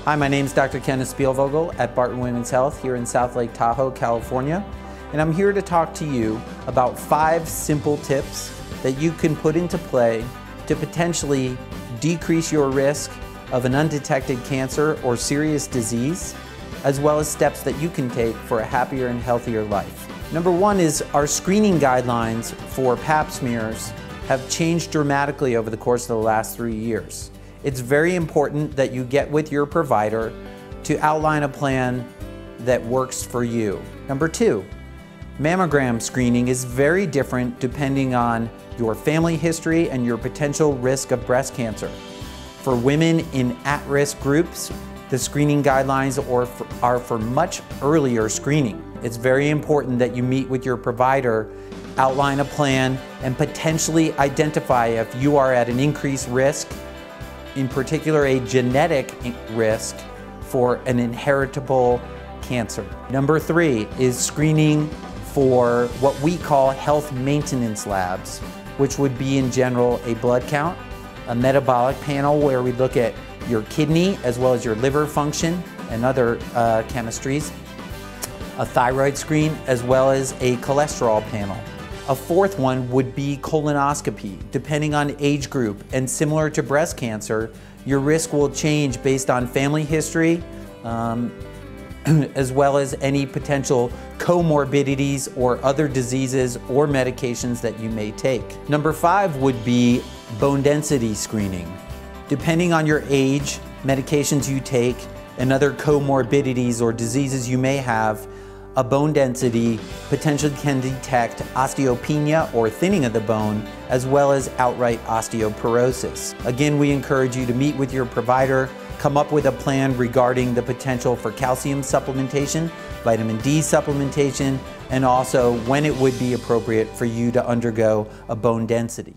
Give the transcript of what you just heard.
Hi, my name is Dr. Kenneth Spielvogel at Barton Women's Health here in South Lake Tahoe, California. And I'm here to talk to you about 5 simple tips that you can put into play to potentially decrease your risk of an undetected cancer or serious disease, as well as steps that you can take for a happier and healthier life. Number 1 is our screening guidelines for pap smears have changed dramatically over the course of the last 3 years. It's very important that you get with your provider to outline a plan that works for you. Number 2, mammogram screening is very different depending on your family history and your potential risk of breast cancer. For women in at-risk groups, the screening guidelines are for much earlier screening. It's very important that you meet with your provider, outline a plan, and potentially identify if you are at an increased risk, in particular a genetic risk for an inheritable cancer. Number 3 is screening for what we call health maintenance labs, which would be in general a blood count, a metabolic panel where we look at your kidney as well as your liver function and other chemistries, a thyroid screen, as well as a cholesterol panel. A 4th one would be colonoscopy. Depending on age group and similar to breast cancer, your risk will change based on family history, as well as any potential comorbidities or other diseases or medications that you may take. Number 5 would be bone density screening. Depending on your age, medications you take, and other comorbidities or diseases you may have, a bone density potentially can detect osteopenia or thinning of the bone, as well as outright osteoporosis. Again, we encourage you to meet with your provider, come up with a plan regarding the potential for calcium supplementation, vitamin D supplementation, and also when it would be appropriate for you to undergo a bone density.